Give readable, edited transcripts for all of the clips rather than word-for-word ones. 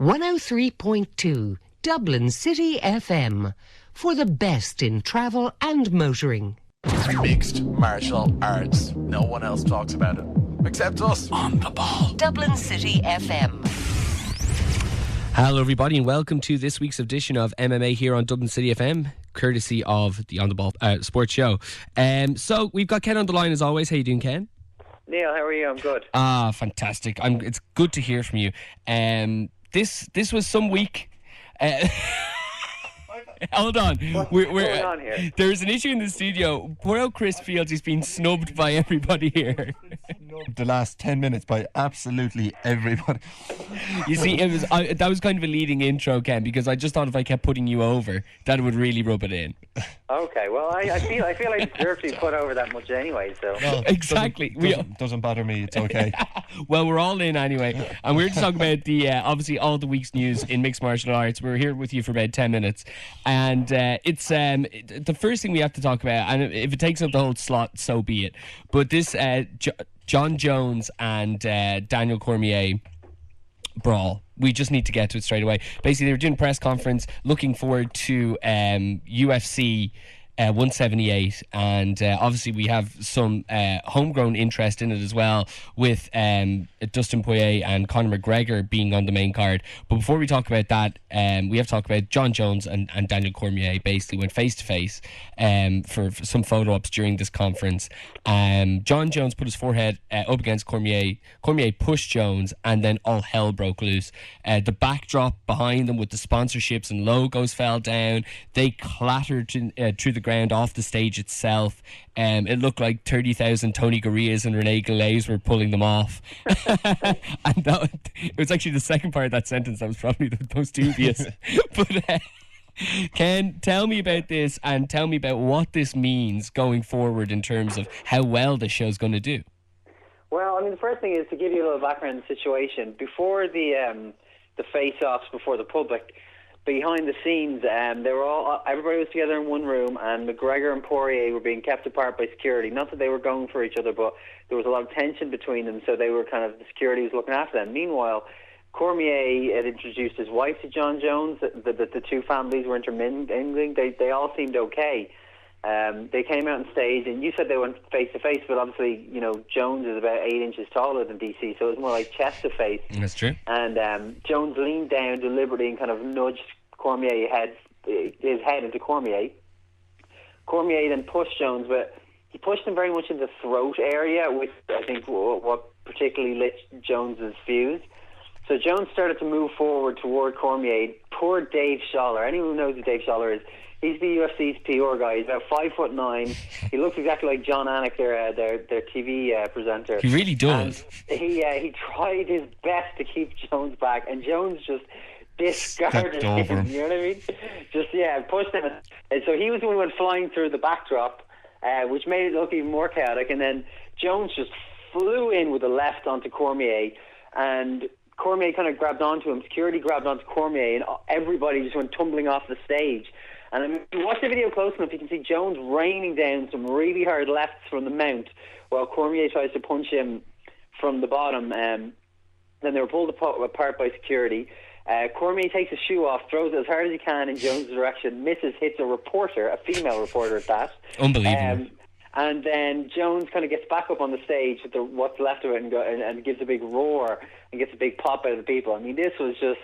103.2 Dublin City FM for the best in travel and motoring. Mixed martial arts. No one else talks about it except us. On the ball. Dublin City FM. Hello everybody and welcome to this week's edition of MMA here on Dublin City FM, courtesy of the On the Ball sports show. So we've got Ken on the line as always. How you doing, Ken? Neil, how are you? I'm good. Fantastic. It's good to hear from you. This was some week. Hold on. What's going on here? There's an issue in the studio. Poor old Chris feels he's been snubbed by everybody here. The last 10 minutes by absolutely everybody. You see, that was kind of a leading intro, Ken, because I just thought if I kept putting you over, that would really rub it in. Okay, well, I feel I deserve to be put over that much anyway, so... No, exactly. Doesn't bother me, it's okay. Well, we're all in anyway, and we're to talk about the obviously all the week's news in mixed martial arts. We're here with you for about 10 minutes, and it's the first thing we have to talk about, and if it takes up the whole slot, so be it. But this John Jones and Daniel Cormier brawl, we just need to get to it straight away. Basically, they were doing a press conference looking forward to UFC 178, and obviously we have some homegrown interest in it as well, with Dustin Poirier and Conor McGregor being on the main card. But before we talk about that, we have to talk about John Jones and Daniel Cormier. Basically went face to face for some photo ops during this conference. John Jones put his forehead up against Cormier. Cormier pushed Jones, and then all hell broke loose. The backdrop behind them with the sponsorships and logos fell down. They clattered through the ground off the stage itself. It looked like 30,000 Tony Gurrias and Rene Gallets were pulling them off. And it was actually the second part of that sentence that was probably the most dubious. But Ken, tell me about this, and tell me about what this means going forward in terms of how well this show's going to do. Well, I mean, the first thing is to give you a little background on the situation. Before the face-offs before the public, behind the scenes, everybody was together in one room, and McGregor and Poirier were being kept apart by security. Not that they were going for each other, but there was a lot of tension between them, so they were the security was looking after them. Meanwhile, Cormier had introduced his wife to John Jones. The two families were intermingling. They all seemed okay. They came out on stage, and you said they went face to face, but obviously, Jones is about 8 inches taller than DC, so it was more like chest to face. That's true. And Jones leaned down deliberately and kind of nudged his head into Cormier. Cormier then pushed Jones, but he pushed him very much in the throat area, which I think what particularly lit Jones's fuse. So Jones started to move forward toward Cormier. Poor Dave Scholler. Anyone who knows who Dave Scholler is, he's the UFC's PR guy. He's about 5'9". He looks exactly like John Anik, their TV presenter. He really does. And he tried his best to keep Jones back, and Jones just discarded him. You know what I mean? Just pushed him. And so he was the one who went flying through the backdrop, which made it look even more chaotic. And then Jones just flew in with a left onto Cormier, and Cormier kind of grabbed onto him. Security grabbed onto Cormier, and everybody just went tumbling off the stage. And I mean, if you watch the video close enough, you can see Jones raining down some really hard lefts from the mount, while Cormier tries to punch him from the bottom. Then they were pulled apart by security. Cormier takes his shoe off, throws it as hard as he can in Jones' direction, misses, hits a reporter, a female reporter at that. Unbelievable. And then Jones kind of gets back up on the stage with what's left of it, and gives a big roar and gets a big pop out of the people. I mean, this was just,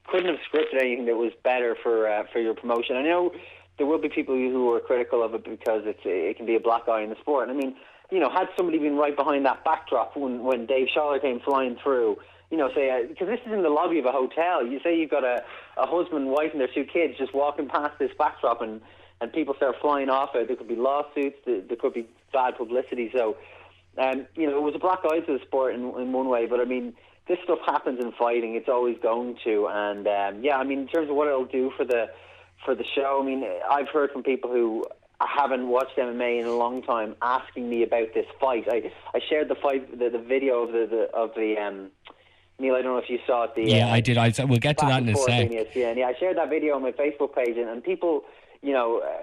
couldn't have scripted anything that was better for your promotion. I know there will be people who are critical of it because it can be a black eye in the sport. And I mean, had somebody been right behind that backdrop when Dave Scholler came flying through, say, because this is in the lobby of a hotel. You say you've got a husband, wife, and their 2 kids just walking past this backdrop, and people start flying off it. There could be lawsuits. There could be bad publicity. So, it was a black eye to the sport in one way. But I mean, this stuff happens in fighting. It's always going to. And I mean, in terms of what it'll do for the show, I mean, I've heard from people who haven't watched MMA in a long time asking me about this fight. I shared the video of the Neil, I don't know if you saw it. I did. We'll get to that in a sec. I shared that video on my Facebook page, and people,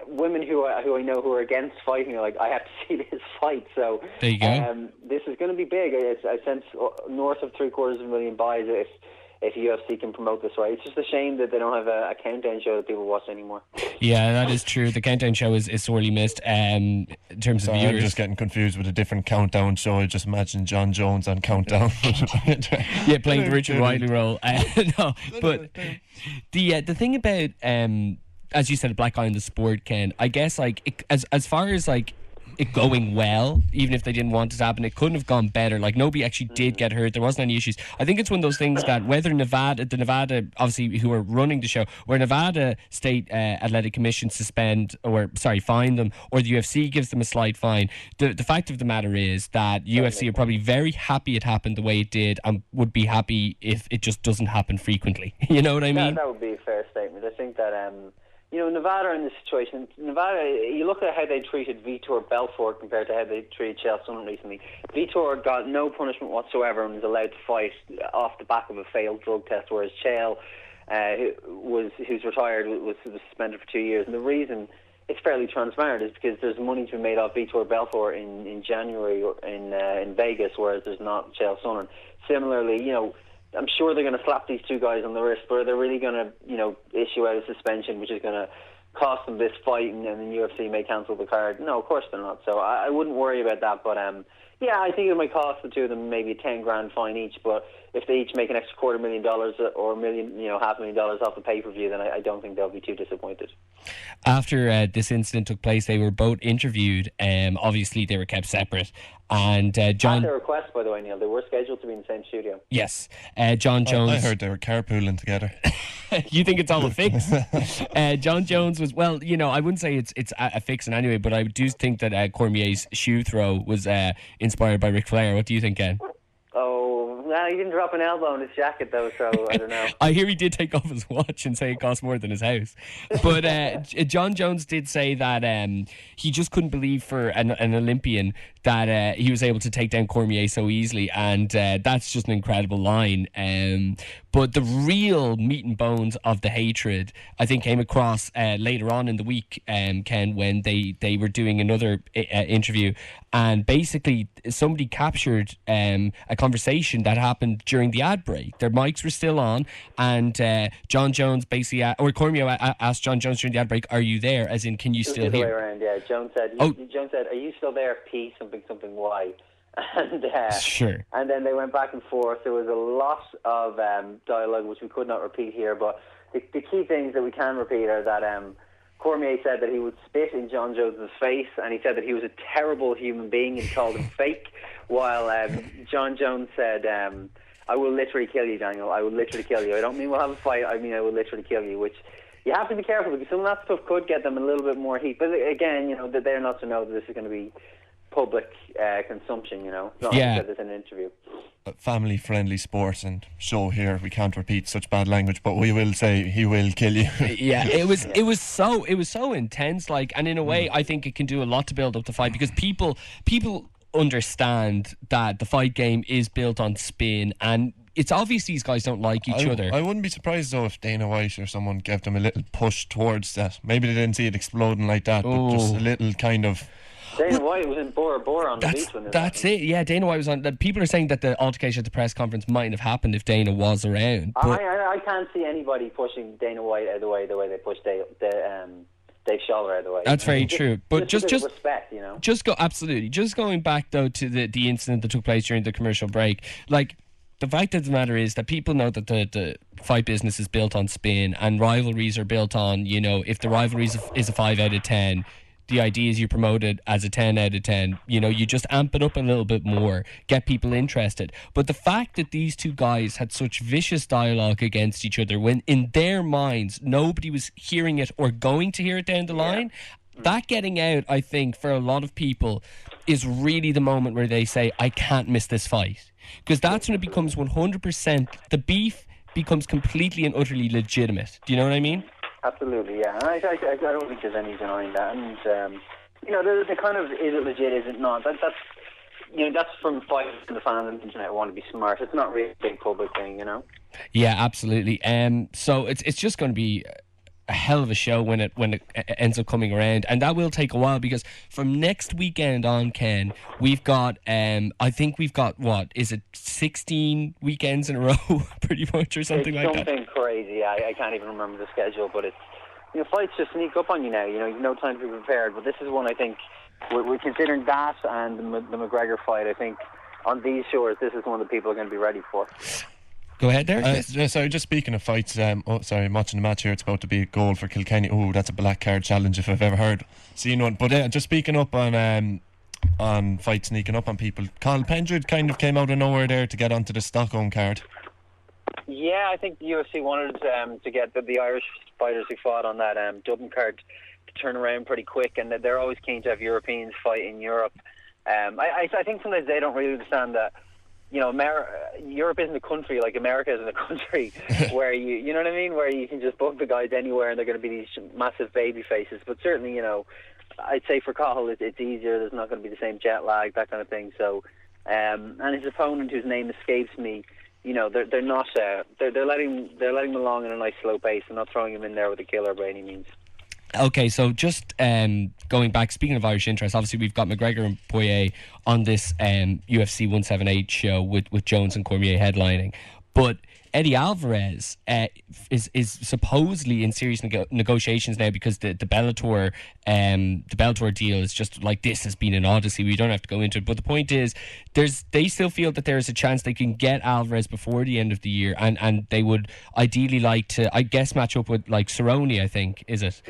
women who I know who are against fighting are like, I have to see this fight. So there you go. This is going to be big. I sense north of 750,000 buys if UFC can promote this way. It's just a shame that they don't have a countdown show that people watch anymore. Yeah, that is true. The countdown show is sorely missed in terms of I'm viewers. just getting confused with a different countdown show. I just imagine John Jones on Countdown. Yeah, playing the Richard Wiley role. No, but the thing about as you said, a black eye on the sport, Ken. I guess as far as it going well, even if they didn't want it to happen, it couldn't have gone better. Nobody actually did get hurt. There wasn't any issues. I think it's one of those things that whether the Nevada, obviously, who are running the show, where Nevada State Athletic Commission fine them, or the UFC gives them a slight fine. The fact of the matter is that UFC are probably very happy it happened the way it did, and would be happy if it just doesn't happen frequently. You know what I mean? That would be a fair statement. I think that Nevada in this situation, you look at how they treated Vitor Belfort compared to how they treated Chael Sonnen recently. Vitor got no punishment whatsoever and was allowed to fight off the back of a failed drug test, whereas Chael, who's retired, was suspended for 2 years. And the reason it's fairly transparent is because there's money to be made off Vitor Belfort in January in Vegas, whereas there's not Chael Sonnen. Similarly, I'm sure they're going to slap these two guys on the wrist, but they're really going to, issue out a suspension, which is going to cost them this fight, and then the UFC may cancel the card. No, of course they're not. So I wouldn't worry about that. But yeah, I think it might cost the two of them maybe a $10,000 fine each. But if they each make an extra $250,000 or $500,000 off the pay-per-view, then I don't think they'll be too disappointed. After this incident took place, they were both interviewed. Obviously, they were kept separate. And John... At their request, by the way, Neil, they were scheduled to be in the same studio. Yes. John Jones... I heard they were carpooling together. You think it's all a fix? John Jones was... Well, I wouldn't say it's a fix in any way, but I do think that Cormier's shoe throw was inspired by Ric Flair. What do you think, Ken? Well, he didn't drop an elbow in his jacket, though, so I don't know. I hear he did take off his watch and say it cost more than his house. But John Jones did say that he just couldn't believe for an Olympian that he was able to take down Cormier so easily, and that's just an incredible line. But the real meat and bones of the hatred, I think, came across later on in the week, Ken, when they were doing another interview, and basically somebody captured a conversation that happened during the ad break. Their mics were still on, and John Jones basically, or Cormier asked John Jones during the ad break, "Are you there?" As in, can you still hear? The other way around, yeah. Jones said, "Are you still there? P something Y." And sure. And then they went back and forth. There was a lot of dialogue which we could not repeat here, but the key things that we can repeat are that Cormier said that he would spit in John Jones' face, and he said that he was a terrible human being and called him fake, while John Jones said, "I will literally kill you, Daniel. I will literally kill you. I don't mean we'll have a fight, I mean I will literally kill you," which you have to be careful, because some of that stuff could get them a little bit more heat. But again, that they're not to know that this is going to be public consumption, Not like I said this in an interview. Family-friendly sport and show here. We can't repeat such bad language, but we will say he will kill you. Yeah, it was so intense. And in a way, I think it can do a lot to build up the fight, because people understand that the fight game is built on spin, and it's obvious these guys don't like each other. I wouldn't be surprised though if Dana White or someone gave them a little push towards that. Maybe they didn't see it exploding like that, but just a little kind of... Dana White was in Bora Bora on the beach when that's it. Yeah, Dana White was on. People are saying that the altercation at the press conference mightn't have happened if Dana was around. I can't see anybody pushing Dana White out of the way they pushed Dave Scholler out of the way. That's very true. But just respect, Just going back though to the incident that took place during the commercial break. The fact of the matter is that people know that the fight business is built on spin, and rivalries are built on, if the rivalry is a 5 out of 10, the idea is you promote it as a 10 out of 10. You just amp it up a little bit more, get people interested. But the fact that these two guys had such vicious dialogue against each other, when in their minds nobody was hearing it or going to hear it down the line, that getting out, I think, for a lot of people is really the moment where they say, I can't miss this fight. Because that's when it becomes 100%, the beef becomes completely and utterly legitimate. Do you know what I mean? Absolutely, yeah. I don't think there's any denying that. And, the kind of, is it legit, is it not? That's from fighters to the fans on the internet who want to be smart. It's not really a big public thing, Yeah, absolutely. So it's just going to be a hell of a show when it ends up coming around, and that will take a while because from next weekend on, Ken, we've got I think we've got what is it 16 weekends in a row pretty much or something like that. Something crazy. I can't even remember the schedule, but it's fights just sneak up on you now. You've no time to be prepared, but this is one I think we're considering that and the McGregor fight. I think on these shores this is one that people are going to be ready for. Go ahead there. Sorry, just speaking of fights, I'm watching the match here. It's about to be a goal for Kilkenny. Oh, that's a black card challenge if I've ever seen one. But just speaking up on fights sneaking up on people, Carl Pendred kind of came out of nowhere there to get onto the Stockholm card. Yeah, I think the UFC wanted to get the Irish fighters who fought on that Dublin card to turn around pretty quick, and they're always keen to have Europeans fight in Europe. I think sometimes they don't really understand that. Europe isn't a country like America isn't a country where you know what I mean, where you can just book the guys anywhere and they're going to be these massive baby faces. But certainly, I'd say for Cahill it's easier. There's not going to be the same jet lag, that kind of thing. So, and his opponent, whose name escapes me, they're not they're letting him along in a nice slow pace. They're not throwing him in there with a killer by any means. Okay, so just going back, speaking of Irish interest, obviously we've got McGregor and Poirier on this UFC 178 show with Jones and Cormier headlining, but Eddie Alvarez is supposedly in serious negotiations now because the Bellator deal is just like, this has been an odyssey. We don't have to go into it, but the point is, they still feel that there is a chance they can get Alvarez before the end of the year, and they would ideally like to, I guess, match up with like Cerrone, I think, is it,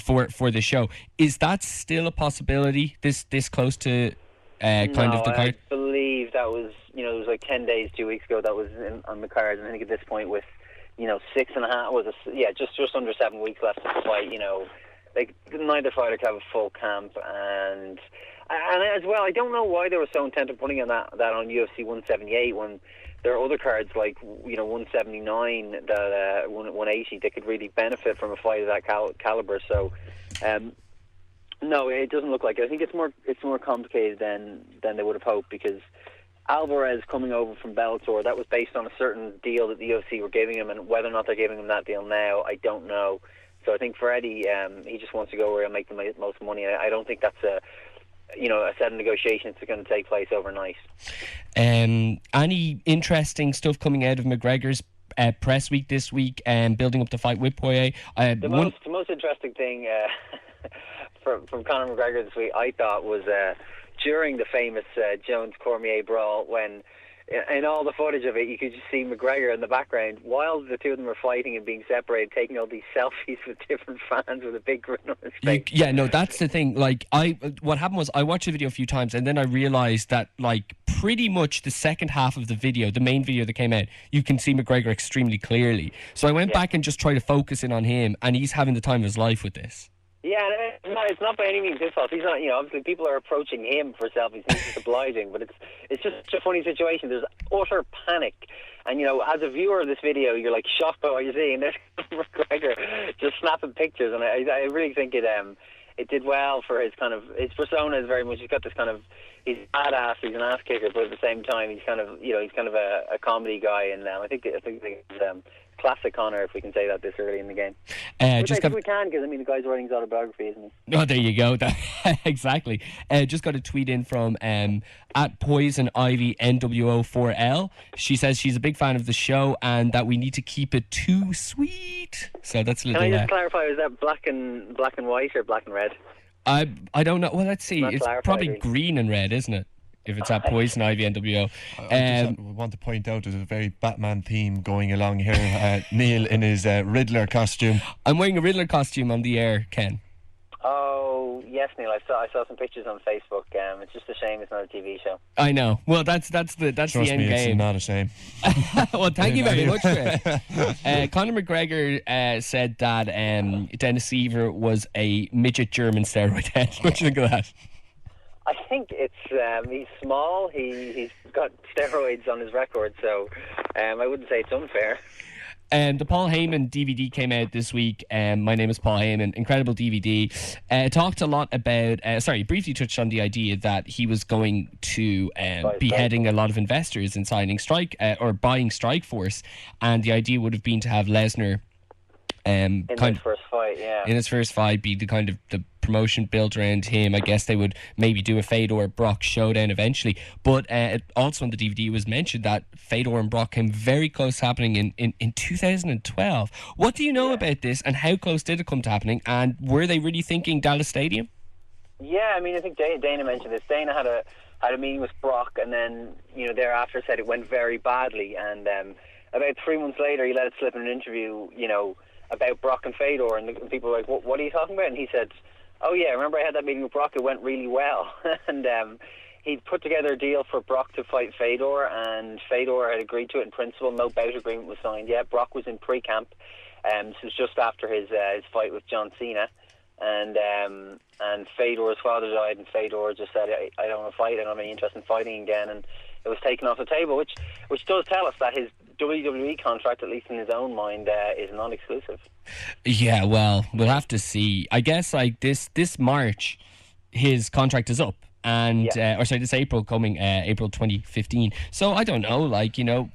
for the show. Is that still a possibility? This close to kind of the card? I believe that was. It was like 10 days, 2 weeks ago that was on the cards, and I think at this point with, 6.5 just under 7 weeks left of the fight. Like neither fighter could have a full camp, and as well, I don't know why they were so intent on putting that on UFC 178 when there are other cards like 179, that 180 that could really benefit from a fight of that caliber. So. No, it doesn't look like it. I think it's more complicated than they would have hoped, because Alvarez coming over from Bellator, that was based on a certain deal that the UFC were giving him, and whether or not they're giving him that deal now, I don't know. So I think for Eddie, he just wants to go where he'll make the most money. I don't think that's a set of negotiations that's going to take place overnight. Any interesting stuff coming out of McGregor's press week this week and building up the fight with Poirier? The most interesting thing from Conor McGregor this week, I thought, was during the famous Jones-Cormier brawl, when in all the footage of it you could just see McGregor in the background while the two of them were fighting and being separated, taking all these selfies with different fans with a big grin on his face. That's the thing. Like, what happened was I watched the video a few times, and then I realised that like pretty much the second half of the video, the main video that came out, you can see McGregor extremely clearly. So I went back and just tried to focus in on him, and he's having the time of his life with this. Yeah, it's not by any means his fault. He's not, obviously people are approaching him for selfies. He's just obliging, but it's just such a funny situation. There's utter panic, and as a viewer of this video, you're like shocked by what you're seeing. There's McGregor just snapping pictures, and I really think it did well for his his persona. Is very much, he's got this he's badass, he's an ass kicker, but at the same time he's kind of a comedy guy, and I think it's classic Conor, if we can say that this early in the game. Which I think we can, because the guy's writing his autobiography, isn't he? Oh, there you go. Exactly. Just got a tweet in from at Poison Ivy NWO4L. She says she's a big fan of the show and that we need to keep it too sweet. So that's a little. Can I just clarify? Is that black and white or black and red? I don't know. Well, let's see. It's probably right? Green and red, isn't it? If it's at Poison Ivy NWO. I want to point out there's a very Batman theme going along here. Neil in his Riddler costume. I'm wearing a Riddler costume on the air, Ken. Oh yes, Neil. I saw some pictures on Facebook. It's just a shame it's not a TV show. I know. Well, that's the end game. It's not a shame. Well, thank you very much for it. Conor McGregor said that Dennis Seaver was a midget German steroid head. What do you think of that? I think it's he's small. He's got steroids on his record, so I wouldn't say it's unfair. The Paul Heyman DVD came out this week. My Name is Paul Heyman. Incredible DVD. Talked a lot about, briefly touched on the idea that he was going to beheading a lot of investors in signing Strike or buying Strikeforce, and the idea would have been to have Lesnar in his first fight, yeah. In his first fight, be the kind of the promotion built around him. I guess they would maybe do a Fedor Brock showdown eventually. But also on the DVD it was mentioned that Fedor and Brock came very close to happening in 2012. What do you know about this, and how close did it come to happening? And were they really thinking Dallas Stadium? Yeah, I mean, I think Dana mentioned this. Dana had a meeting with Brock, and then thereafter said it went very badly. And about 3 months later, he let it slip in an interview, about Brock and Fedor, and people were like, "What are you talking about?" And he said, "Oh yeah, remember I had that meeting with Brock? It went really well." And he put together a deal for Brock to fight Fedor, and Fedor had agreed to it in principle. No bout agreement was signed yet. Brock was in pre-camp. This was just after his fight with John Cena. And Fedor's father died, and Fedor just said, I don't want to fight, I don't have any interest in fighting again, and it was taken off the table, which does tell us that his WWE contract, at least in his own mind, is non-exclusive. Yeah, well, we'll have to see. I guess like this March, his contract is up. And this April coming, April 2015. So I don't know,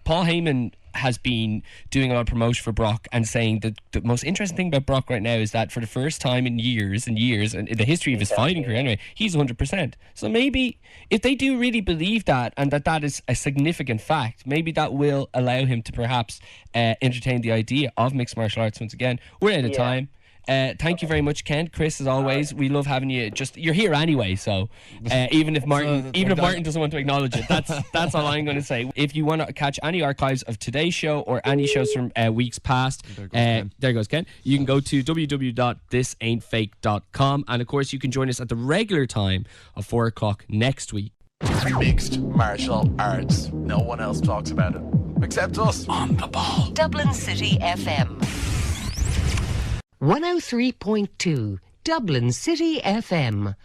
Paul Heyman has been doing a lot of promotion for Brock and saying that the most interesting thing about Brock right now is that for the first time in years and years, and in the history of his fighting career anyway, he's 100%. So maybe if they do really believe that, and that is a significant fact, maybe that will allow him to perhaps entertain the idea of mixed martial arts once again. We're out of time. Thank you very much, Ken. Chris, as always, we love having you. You're here anyway, so even if Martin doesn't want to acknowledge it, that's all I'm going to say. If you want to catch any archives of today's show or any shows from weeks past, there goes Ken. You can go to www.thisaintfake.com, and of course you can join us at the regular time of 4 o'clock next week. Mixed martial arts. No one else talks about it except us on the ball. Dublin City FM 103.2 Dublin City FM.